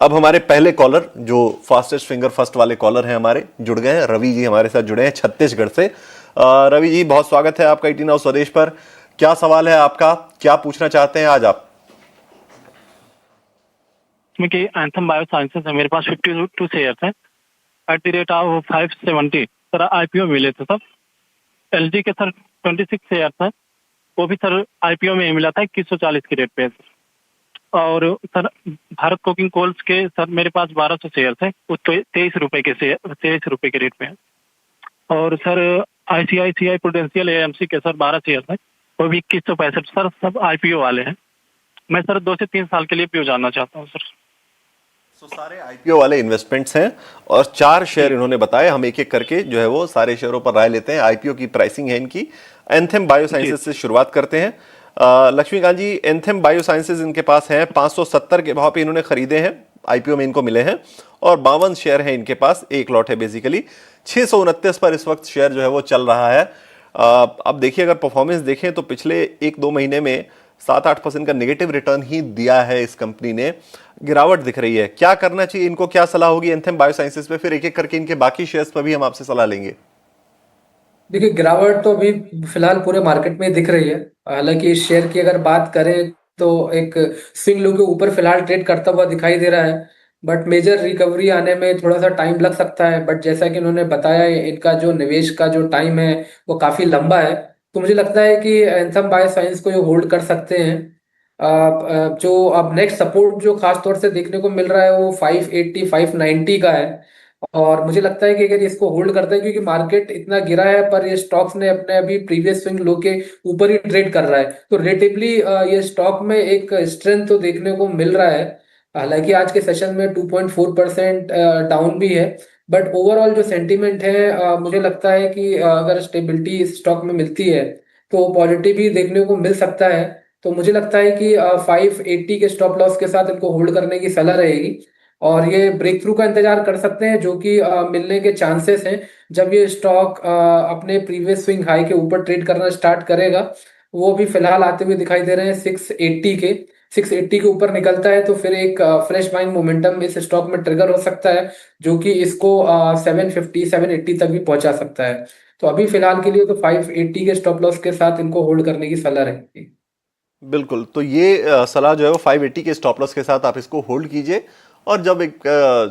अब हमारे पहले कॉलर जो फास्टेस्ट फिंगर फर्स्ट वाले कॉलर हैं हमारे जुड़ गए हैं। रवि जी हमारे साथ जुड़े हैं छत्तीसगढ़ से। रवि जी बहुत स्वागत है आपका 18 स्वदेश पर। क्या सवाल है आपका, क्या पूछना चाहते हैं आज आप? इसमें कि एंथम बायोसाइंसेस है, मेरे पास 52 शेयर्स है at the rate of 570 sir IPO मिले थे सर। एलजी के सर 26 शेयर्स है, वो भी सर आईपीओ में ही मिला था 2140 के रेट पे है सर। और सर भारत कोकिंग कोल्स के सर मेरे पास 1200 शेयर्स है, वो 23 रुपए के शेयर 23 रुपए के रेट पे है। और सर आईसीआईसीआई प्रूडेंशियल एएमसी के सर 12 शेयर्स है, वो भी 2165 सर, सब आईपीओ वाले हैं। मैं सर 2 से 3 साल के लिए पीओ जानना चाहता हूँ सर। सारे आईपीओ वाले इन्वेस्टमेंट्स हैं और 4 शेयर जी इन्होंने बताए। हम एक एक करके जो है वो सारे शेयरों पर राय लेते हैं। आईपीओ की प्राइसिंग है इनकी। एंथम जी बायोसाइंसेस से शुरुआत करते हैं। लक्ष्मीकांत जी, एंथम बायोसाइंसेस इनके पास हैं 570 के भाव पे इन्होंने खरीदे हैं, आईपीओ में इनको मिले हैं और 52 शेयर हैं इनके पास, एक लॉट है बेसिकली। 629 पर इस वक्त शेयर जो है वो चल रहा है। अब देखिए, अगर परफॉर्मेंस देखें तो पिछले 1-2 महीने में 7-8% का नेगेटिव रिटर्न ही दिया है इस कंपनी ने। गिरावट दिख रही है, क्या करना चाहिए इनको, क्या सलाह होगी एंथम बायोसाइंसेस पे? फिर एक एक करके इनके बाकी शेयर्स पर भी हम आपसे सलाह लेंगे। देखिए, गिरावट तो अभी फिलहाल पूरे मार्केट में दिख रही है। हालांकि इस शेयर की अगर बात करें तो एक स्विंग लो के ऊपर फिलहाल ट्रेड करता हुआ दिखाई दे रहा है, बट मेजर रिकवरी आने में थोड़ा सा टाइम लग सकता है। बट जैसा कि उन्होंने बताया, इनका जो निवेश का जो टाइम है वो काफी लंबा है। तो मुझे लगता है कि एंथम बायोसाइंस को ये होल्ड कर सकते हैं। जो अब नेक्स्ट सपोर्ट जो खास तौर से देखने को मिल रहा है वो 580 590 का है। और मुझे लगता है कि अगर इसको होल्ड करते हैं, क्योंकि मार्केट इतना गिरा है पर ये स्टॉक्स ने अपने अभी प्रीवियस स्विंग लो के ऊपर ही ट्रेड कर रहा है, तो रिलेटिवली ये स्टॉक में एक स्ट्रेंथ तो देखने को मिल रहा है। हालांकि आज के सेशन में 2.4% डाउन भी है, बट ओवरऑल जो सेंटीमेंट है, मुझे लगता है कि अगर स्टेबिलिटी इस स्टॉक में मिलती है तो पॉजिटिव ही देखने को मिल सकता है। तो मुझे लगता है कि 580 के स्टॉप लॉस के साथ इनको होल्ड करने की सलाह रहेगी। और ये ब्रेक थ्रू का इंतजार कर सकते हैं, जो कि मिलने के चांसेस हैं जब ये स्टॉक अपने प्रीवियस स्विंग हाई के ऊपर ट्रेड करना स्टार्ट करेगा। वो भी फिलहाल आते हुए दिखाई दे रहे हैं 680 के ऊपर निकलता है तो फिर एक फ्रेश बाइंग मोमेंटम इस स्टॉक में ट्रिगर हो सकता है, जो कि इसको 750 780 तक भी पहुंचा सकता है। तो अभी फिलहाल के लिए तो 580 के स्टॉप लॉस के साथ इनको होल्ड करने की सलाह रहेगी। बिल्कुल, तो ये सलाह जो है वो 580 के स्टॉप लॉस के साथ आप इसको होल्ड कीजिए और जब एक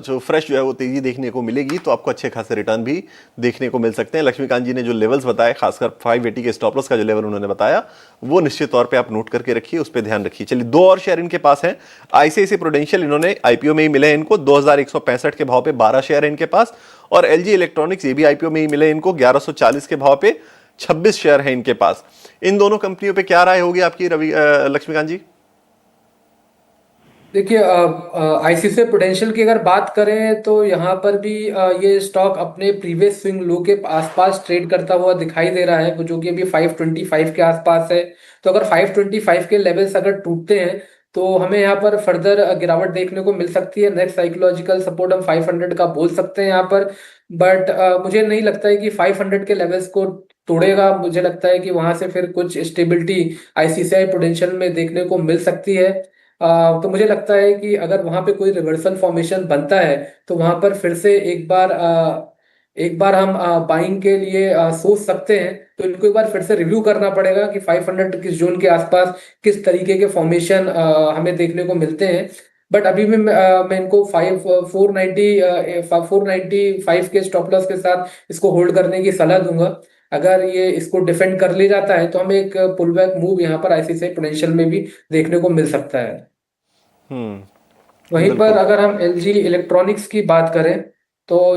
जो फ्रेश जो है वो तेजी देखने को मिलेगी तो आपको अच्छे खासे रिटर्न भी देखने को मिल सकते हैं। लक्ष्मीकांत जी ने जो लेवल्स बताए, खासकर 580 के स्टॉप लॉस का जो लेवल उन्होंने बताया, वो निश्चित तौर पे आप नोट करके रखिए, उस पर ध्यान रखिए। चलिए, 2 और शेयर इनके पास हैं। आईसीआईसी प्रूडेंशियल, इन्होंने आईपीओ में ही मिले हैं इनको 2165 के भाव पे 12 शेयर है इनके पास। और एलजी इलेक्ट्रॉनिक्स, ये भी आईपीओ में ही मिले इनको 1140 के भाव पे 26 शेयर है इनके पास। इन दोनों कंपनियों पे क्या राय होगी आपकी रवि लक्ष्मीकांत जी? देखिए, आईसीआईसीआई प्रूडेंशियल की अगर बात करें तो यहाँ पर भी ये स्टॉक अपने प्रीवियस स्विंग लो के आसपास ट्रेड करता हुआ दिखाई दे रहा है, जो कि अभी 525 के आसपास है। तो अगर 525 के लेवल्स अगर टूटते हैं तो हमें यहाँ पर फर्दर गिरावट देखने को मिल सकती है। नेक्स्ट साइकोलॉजिकल सपोर्ट हम 500 का बोल सकते हैं यहाँ पर। बट मुझे नहीं लगता है कि 500 के लेवल्स को तोड़ेगा। मुझे लगता है कि वहां से फिर कुछ स्टेबिलिटी आईसीआईसीआई प्रूडेंशियल में देखने को मिल सकती है। तो मुझे लगता है कि अगर वहां पे कोई रिवर्सल फॉर्मेशन बनता है तो वहां पर फिर से एक बार हम बाइंग के लिए सोच सकते हैं। तो इनको एक बार फिर से रिव्यू करना पड़ेगा कि 500 किस जोन के आसपास किस तरीके के फॉर्मेशन हमें देखने को मिलते हैं। बट अभी भी मैं इनको 495 के स्टॉप लॉस के साथ इसको होल्ड करने की सलाह दूंगा। अगर ये इसको डिफेंड कर ले जाता है तो हमें एक पुल बैक मूव यहाँ पर आईसीआईसीआई पोटेंशियल में भी देखने को मिल सकता है। वहीं पर बिल्कुल। अगर हम एलजी इलेक्ट्रॉनिक्स की बात करें तो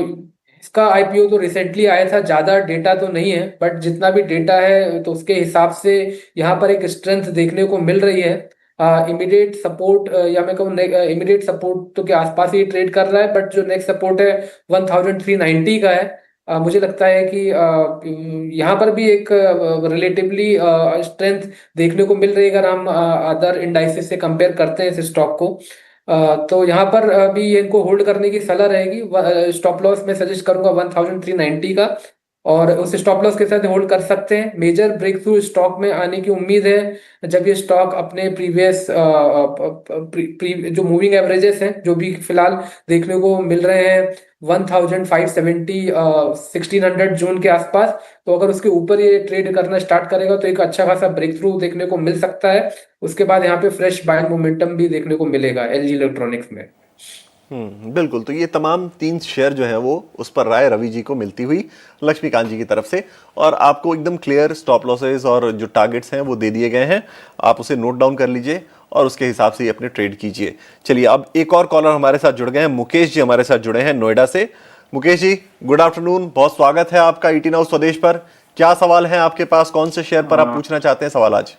इसका आईपीओ तो रिसेंटली आया था, ज्यादा डेटा तो नहीं है, बट जितना भी डेटा है तो उसके हिसाब से यहाँ पर एक स्ट्रेंथ देखने को मिल रही है। इमीडिएट सपोर्ट या मैं कहूँ इमीडिएट सपोर्ट तो के आसपास ही ट्रेड कर रहा है, बट जो नेक्स्ट सपोर्ट है 1390 का है। मुझे लगता है कि यहाँ पर भी एक रिलेटिवली स्ट्रेंथ देखने को मिल रही है अगर हम अदर इंडाइसेस से कंपेयर करते हैं इस स्टॉक को। तो यहाँ पर भी इनको होल्ड करने की सलाह रहेगी। स्टॉप लॉस मैं सजेस्ट करूंगा 1390 का। और उस स्टॉप लॉस के साथ होल्ड कर सकते हैं। मेजर ब्रेक थ्रू स्टॉक में आने की उम्मीद है जब ये स्टॉक अपने प्रीवियस जो मूविंग एवरेजेस हैं जो भी फिलहाल देखने को मिल रहे हैं 1570 1600 जोन के आसपास, तो अगर उसके ऊपर ये ट्रेड करना स्टार्ट करेगा तो एक अच्छा खासा ब्रेक थ्रू देखने को मिल सकता है। उसके बाद यहाँ पे फ्रेश बाइंग मोमेंटम भी देखने को मिलेगा एलजी इलेक्ट्रॉनिक्स में। बिल्कुल। तो ये तमाम 3 शेयर जो है वो उस पर राय रवि जी को मिलती हुई लक्ष्मीकांत जी की तरफ से, और आपको एकदम क्लियर स्टॉप लॉसेस और जो टारगेट्स हैं वो दे दिए गए हैं। आप उसे नोट डाउन कर लीजिए और उसके हिसाब से ही अपने ट्रेड कीजिए। चलिए, अब एक और कॉलर हमारे साथ जुड़ गए हैं। मुकेश जी हमारे साथ जुड़े हैं नोएडा से। मुकेश जी, गुड आफ्टरनून, बहुत स्वागत है आपका ईटी नाउ स्वदेश पर। क्या सवाल है आपके पास, कौन से शेयर पर आप पूछना चाहते हैं सवाल आज?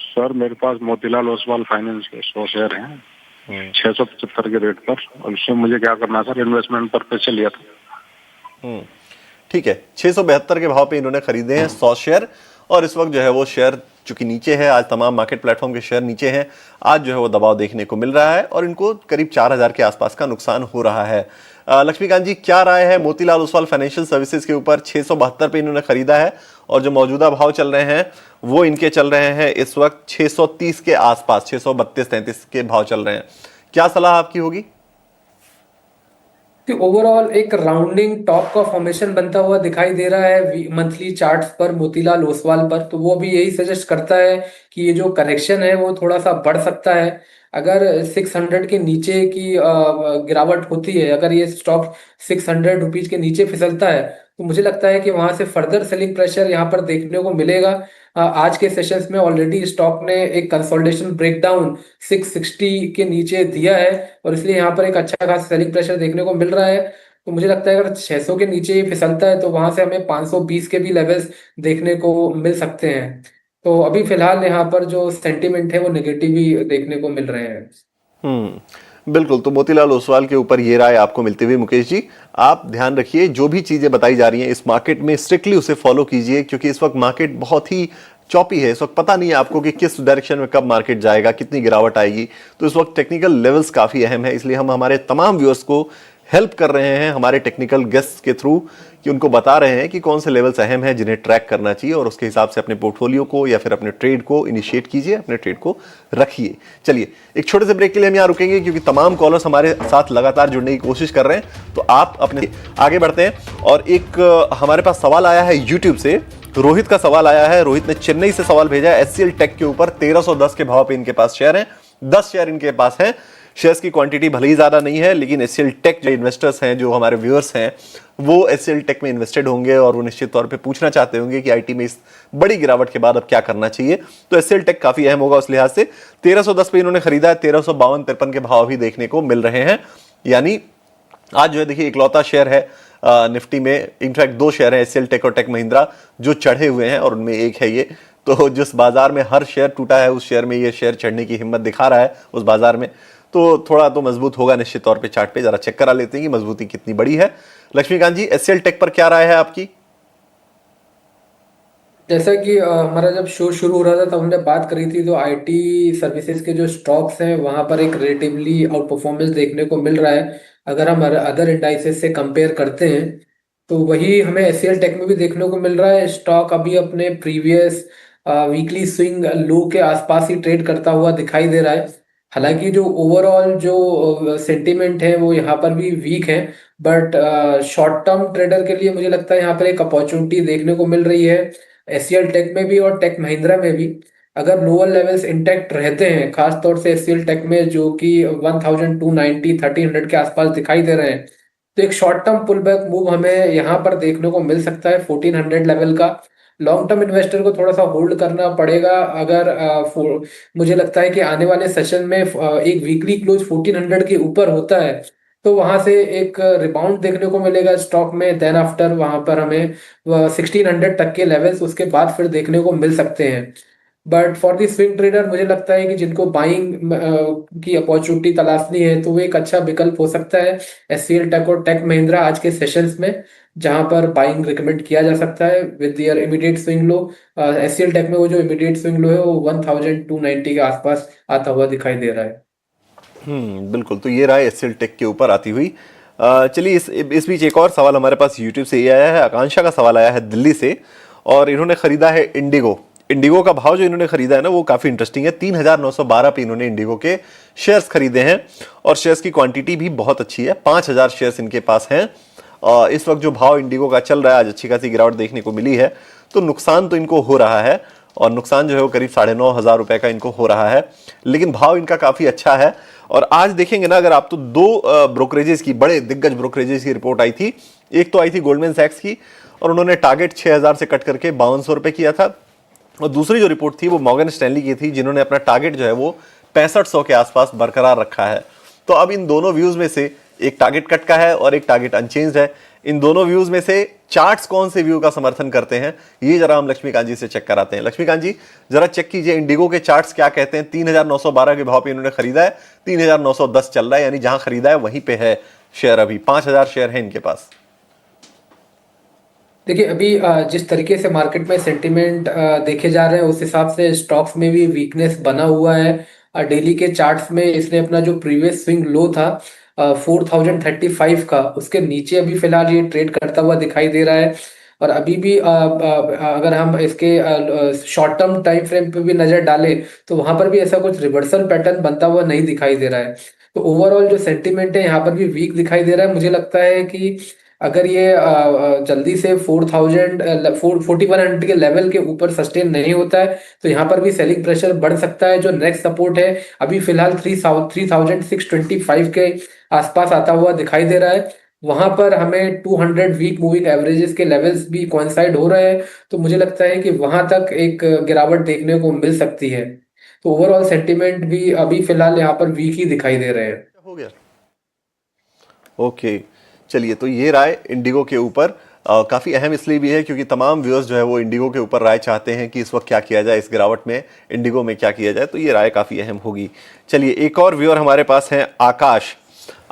सर मेरे पास मोतीलाल ओसवाल फाइनेंस के 100 शेयर हैं 675 के रेट पर, और उसमें मुझे क्या करना है सर? इन्वेस्टमेंट पर्पज से लिया था। ठीक है, 672 के भाव पे इन्होंने खरीदे हैं 100 शेयर, और इस वक्त जो है वो शेयर चूंकि नीचे है, आज तमाम मार्केट प्लेटफॉर्म के शेयर नीचे हैं, आज जो है वो दबाव देखने को मिल रहा है और इनको करीब 4000 के आसपास का नुकसान हो रहा है। लक्ष्मीकांत जी, क्या राय है मोतीलाल ओसवाल फाइनेंशियल सर्विसेज के ऊपर? 672 पे इन्होंने खरीदा है और जो मौजूदा भाव चल रहे हैं वो इनके चल रहे हैं इस वक्त 630 के आसपास, 632-33 के भाव चल रहे हैं। क्या सलाह आपकी होगी? कि ओवरऑल एक राउंडिंग टॉप का फॉर्मेशन बनता हुआ दिखाई दे रहा है मंथली चार्ट्स पर मोतीलाल ओसवाल पर, तो वो भी यही सजेस्ट करता है कि ये जो करेक्शन है वो थोड़ा सा बढ़ सकता है। अगर 600 के नीचे की गिरावट होती है, अगर ये स्टॉक 600 रुपीज के नीचे फिसलता है, तो मुझे लगता है कि वहां से फर्दर सेलिंग प्रेशर यहाँ पर देखने को मिलेगा। आज के सेशंस में ऑलरेडी स्टॉक ने एक कंसोलिडेशन ब्रेकडाउन 660 के नीचे दिया है, और इसलिए यहाँ पर एक अच्छा खासा सेलिंग प्रेशर देखने को मिल रहा है। तो मुझे लगता है अगर 600 के नीचे ही फिसलता है तो वहां से हमें 520 के भी लेवल्स देखने को मिल सकते हैं। तो अभी फिलहाल यहाँ पर जो सेंटिमेंट है वो नेगेटिव ही देखने को मिल रहे हैं। बिल्कुल। तो मोतीलाल ओसवाल के ऊपर ये राय आपको मिलती हुई मुकेश जी, आप ध्यान रखिए जो भी चीजें बताई जा रही हैं इस मार्केट में स्ट्रिक्टली उसे फॉलो कीजिए, क्योंकि इस वक्त मार्केट बहुत ही चॉपी है। इस वक्त पता नहीं है आपको कि किस डायरेक्शन में कब मार्केट जाएगा, कितनी गिरावट आएगी। तो इस वक्त टेक्निकल लेवल्स काफी अहम है, इसलिए हम हमारे तमाम व्यूअर्स को हेल्प कर रहे हैं हमारे टेक्निकल गेस्ट के थ्रू, कि उनको बता रहे हैं कि कौन से लेवल्स अहम हैं जिन्हें ट्रैक करना चाहिए, और उसके हिसाब से अपने पोर्टफोलियो को या फिर अपने ट्रेड को इनिशिएट कीजिए, अपने ट्रेड को रखिए। चलिए, एक छोटे से ब्रेक के लिए हम यहाँ रुकेंगे, क्योंकि तमाम कॉलर्स हमारे साथ लगातार जुड़ने की कोशिश कर रहे हैं। तो आप अपने आगे बढ़ते हैं। और एक हमारे पास सवाल आया है यूट्यूब से, रोहित का सवाल आया है। रोहित ने चेन्नई से सवाल भेजा है। एचसीएल टेक के ऊपर 1310 के भाव पे इनके पास शेयर हैं, 10 शेयर इनके पास हैं। शेयर्स की क्वांटिटी भले ही ज्यादा नहीं है, लेकिन एचसीएल टेक जो इन्वेस्टर्स हैं, जो हमारे व्यूअर्स हैं, वो एचसीएल टेक में इन्वेस्टेड होंगे और वो निश्चित तौर पे पूछना चाहते होंगे कि आईटी में इस बड़ी गिरावट के बाद अब क्या करना चाहिए। तो एचसीएल टेक काफी अहम होगा उस लिहाज से। 1310 पे इन्होंने खरीदा है, 1352-53 के भाव भी देखने को मिल रहे हैं। यानी आज जो है देखिए इकलौता शेयर है निफ्टी में, इनफैक्ट 2 शेयर हैं एचसीएल टेक और टेक महिंद्रा जो चढ़े हुए हैं, और उनमें एक है ये। तो जिस बाजार में हर शेयर टूटा है उस शेयर में ये शेयर चढ़ने की हिम्मत दिखा रहा है उस बाजार में, तो थोड़ा तो मजबूत होगा निश्चित तौर पे। चार्ट पे जरा चेक करा लेते हैं कि मजबूती कितनी बड़ी है। लक्ष्मीकांत जी, एचसीएल टेक पर क्या राय है आपकी? जैसा कि हमारा जब शो शुरू हो रहा था तब हमने बात करी थी, तो आईटी सर्विसेज के जो स्टॉक्स हैं वहां पर एक रिलेटिवली आउट परफॉर्मेंस देखने को मिल रहा है। अगर हम अदर इंडाइसेस से कंपेयर करते हैं तो वही हमें एचसीएल टेक में भी देखने को मिल रहा है। स्टॉक अभी अपने प्रीवियस वीकली स्विंग लो के आसपास ही ट्रेड करता हुआ दिखाई दे रहा है। हालांकि जो ओवरऑल जो सेंटिमेंट है वो यहाँ पर भी वीक है, बट शॉर्ट टर्म ट्रेडर के लिए मुझे लगता है यहाँ पर एक अपॉर्चुनिटी देखने को मिल रही है। एचसीएल टेक में भी और टेक महिंद्रा में भी अगर लोअर लेवल्स इंटैक्ट रहते हैं, खास तौर से एचसीएल टेक में जो कि 1290 1300 के आसपास दिखाई दे रहे हैं, तो एक short term pull back move हमें यहाँ पर देखने को मिल सकता है 1400 लेवल का। लॉन्ग टर्म इन्वेस्टर को थोड़ा सा होल्ड करना पड़ेगा। अगर मुझे लगता है कि आने वाले सेशन में एक वीकली क्लोज 1400 के ऊपर होता है तो वहां से एक रिबाउंड देखने को मिलेगा स्टॉक में। देन आफ्टर वहां पर हमें 1600 तक के लेवल्स उसके बाद फिर देखने को मिल सकते हैं। But for the swing trader मुझे लगता है कि जिनको बाइंग की अपॉर्चुनिटी तलाशनी है तो वो एक अच्छा विकल्प हो सकता है एचसीएल टेक और टेक महिंद्रा आज के सेशंस में, जहां पर बाइंग रिकमेंड किया जा सकता है with their immediate swing low. HCL Tech में वो जो इमीडिएट स्विंग लो है वो 1290 के आसपास आता हुआ दिखाई दे रहा है। बिल्कुल। तो ये रहा एचसीएल टेक के ऊपर आती हुई चलिए इस बीच एक और सवाल हमारे पास यूट्यूब से ये आया है। आकांक्षा का सवाल आया है दिल्ली से, और इन्होंने खरीदा है इंडिगो। इंडिगो का भाव जो इन्होंने खरीदा है ना वो काफ़ी इंटरेस्टिंग है। 3,912 पे इन्होंने इंडिगो के शेयर्स खरीदे हैं, और शेयर्स की क्वांटिटी भी बहुत अच्छी है। 5,000 शेयर्स इनके पास हैं। इस वक्त जो भाव इंडिगो का चल रहा है, आज अच्छी खासी गिरावट देखने को मिली है, तो नुकसान तो इनको हो रहा है, और नुकसान जो है वो करीब 9,500 रुपए का इनको हो रहा है, लेकिन भाव इनका काफ़ी अच्छा है। और आज देखेंगे ना अगर आप, तो दो ब्रोकरेजेस की, बड़े दिग्गज ब्रोकरेजेस की रिपोर्ट आई थी। एक तो आई थी गोल्डमैन सैक्स की, और उन्होंने टारगेट 6,000 से कट करके 5,200 रुपए किया था। और दूसरी जो रिपोर्ट थी वो मॉर्गन स्टैनली की थी, जिन्होंने अपना टारगेट जो है वो 6500 के आसपास बरकरार रखा है। तो अब इन दोनों व्यूज में से एक टारगेट कट का है और एक टारगेट अनचेंज्ड है। इन दोनों व्यूज में से चार्ट्स कौन से व्यू का समर्थन करते हैं, ये जरा हम लक्ष्मीकांत जी से चेक कराते हैं। लक्ष्मीकांत जी जरा चेक कीजिए इंडिगो के चार्ट्स क्या कहते हैं। 3,912 के भाव पे इन्होंने खरीदा है, 3,910 चल रहा है, यानी जहां खरीदा है वहीं पे है शेयर। अभी 5,000 शेयर है इनके पास। देखिए अभी जिस तरीके से मार्केट में सेंटिमेंट देखे जा रहे हैं उस हिसाब से स्टॉक्स में भी वीकनेस बना हुआ है। डेली के चार्ट्स में इसने अपना जो प्रीवियस स्विंग लो था 4,035 का, उसके नीचे अभी फिलहाल ये ट्रेड करता हुआ दिखाई दे रहा है। और अभी भी अगर हम इसके शॉर्ट टर्म टाइम फ्रेम पे भी नजर डालें तो वहां पर भी ऐसा कुछ रिवर्सल पैटर्न बनता हुआ नहीं दिखाई दे रहा है। तो ओवरऑल जो सेंटिमेंट है यहाँ पर भी वीक दिखाई दे रहा है। मुझे लगता है कि अगर ये जल्दी से 4,100 के लेवल के ऊपर सस्टेन नहीं होता है तो यहाँ पर भी सेलिंग प्रेशर बढ़ सकता है। जो नेक्स्ट सपोर्ट है अभी फिलहाल 3,625 के आसपास आता हुआ दिखाई दे रहा है। वहां पर हमें 200 वीक मूविंग एवरेजेस के लेवल्स भी कोइंसाइड हो रहे हैं, तो मुझे लगता है कि वहां तक एक गिरावट देखने को मिल सकती है। तो ओवरऑल सेंटिमेंट भी अभी फिलहाल यहाँ पर वीक ही दिखाई दे रहे हैं। हो गया, ओके। चलिए, तो ये राय इंडिगो के ऊपर काफ़ी अहम इसलिए भी है क्योंकि तमाम व्यूअर्स जो है वो इंडिगो के ऊपर राय चाहते हैं कि इस वक्त क्या किया जाए, इस गिरावट में इंडिगो में क्या किया जाए, तो ये राय काफ़ी अहम होगी। चलिए, एक और व्यूअर हमारे पास हैं आकाश।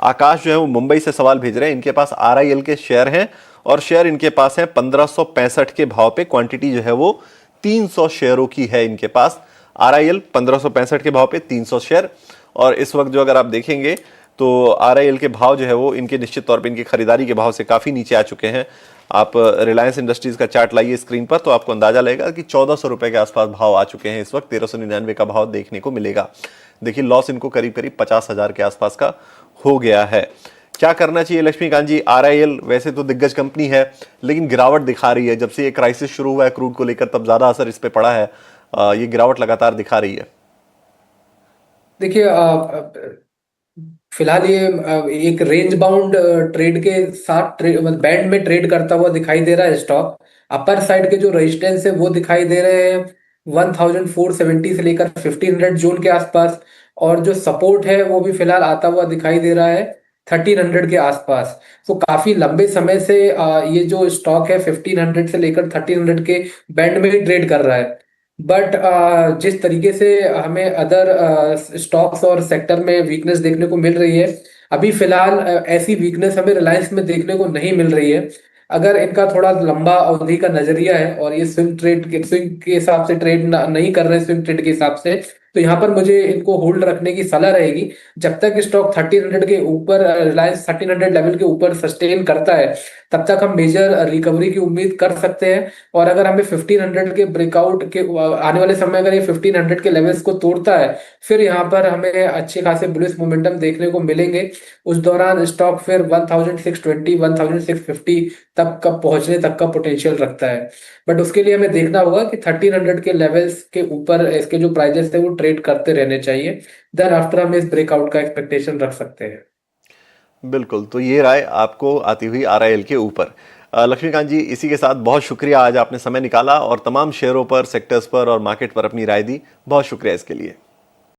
आकाश जो है वो मुंबई से सवाल भेज रहे हैं। इनके पास RIL के शेयर हैं, और शेयर इनके पास हैं 1565 के भाव पे। क्वांटिटी जो है वो 300 शेयरों की है इनके पास। RIL 1565 के भाव पे 300 शेयर। और इस वक्त जो अगर आप देखेंगे तो RIL के भाव जो है वो इनके निश्चित तौर पे इनकी खरीदारी के भाव से काफ़ी नीचे आ चुके हैं। आप रिलायंस इंडस्ट्रीज का चार्ट लाइए स्क्रीन पर तो आपको अंदाजा लगेगा कि 1,400 रुपए के आसपास भाव आ चुके हैं। इस वक्त 1,399 का भाव देखने को मिलेगा। देखिए, लॉस इनको करीब करीब 50,000 के आसपास का हो गया है। क्या करना चाहिए लक्ष्मीकांत जी? RIL वैसे तो दिग्गज कंपनी है, लेकिन गिरावट दिखा रही है। जब से ये क्राइसिस शुरू हुआ है क्रूड को लेकर, तब ज्यादा असर इस पे पड़ा है। ये गिरावट लगातार दिखा रही है। देखिए फिलहाल ये एक रेंज बाउंड ट्रेड के साथ मतलब बैंड में ट्रेड करता हुआ दिखाई दे रहा है स्टॉक। अपर साइड के जो रेजिस्टेंस है वो दिखाई दे रहे हैं 1,470 से लेकर 1,500 जोन के आसपास, और जो सपोर्ट है वो भी फिलहाल आता हुआ दिखाई दे रहा है 1,300 के आसपास। तो काफी लंबे समय से ये जो स्टॉक है 1,500 से लेकर 1,300 के बैंड में ही ट्रेड कर रहा है। बट जिस तरीके से हमें अदर स्टॉक्स और सेक्टर में वीकनेस देखने को मिल रही है, अभी फिलहाल ऐसी वीकनेस हमें रिलायंस में देखने को नहीं मिल रही है। अगर इनका थोड़ा लंबा अवधि का नजरिया है और ये स्विंग के हिसाब से ट्रेड नहीं कर रहे, स्विंग ट्रेड के हिसाब से, तो यहाँ पर मुझे इनको होल्ड रखने की सलाह रहेगी। जब तक स्टॉक 1,300 के ऊपर, रिलायंस 1,300 लेवल के ऊपर सस्टेन करता है, तब तक हम मेजर रिकवरी की उम्मीद कर सकते हैं। और अगर हमें 1,500 के ब्रेकआउट के आने वाले समय अगर ये 1,500 के लेवल्स को तोड़ता है, फिर यहाँ पर हमें अच्छे खासे बुलिश मोमेंटम देखने को मिलेंगे। उस दौरान स्टॉक फिर 1,620 1,650 तक का पहुंचने तक का पोटेंशियल रखता है। बट उसके लिए हमें देखना होगा कि 1,300 के लेवल्स के ऊपर इसके जो प्राइजेस है वो ट्रेड करते रहने चाहिए। देन आफ्टर हम इस ब्रेकआउट का एक्सपेक्टेशन रख सकते हैं। बिल्कुल, तो ये राय आपको आती हुई RIL के ऊपर। लक्ष्मीकांत जी, इसी के साथ बहुत शुक्रिया, आज आपने समय निकाला और तमाम शेयरों पर, सेक्टर्स पर और मार्केट पर अपनी राय दी। बहुत शुक्रिया इसके लिए।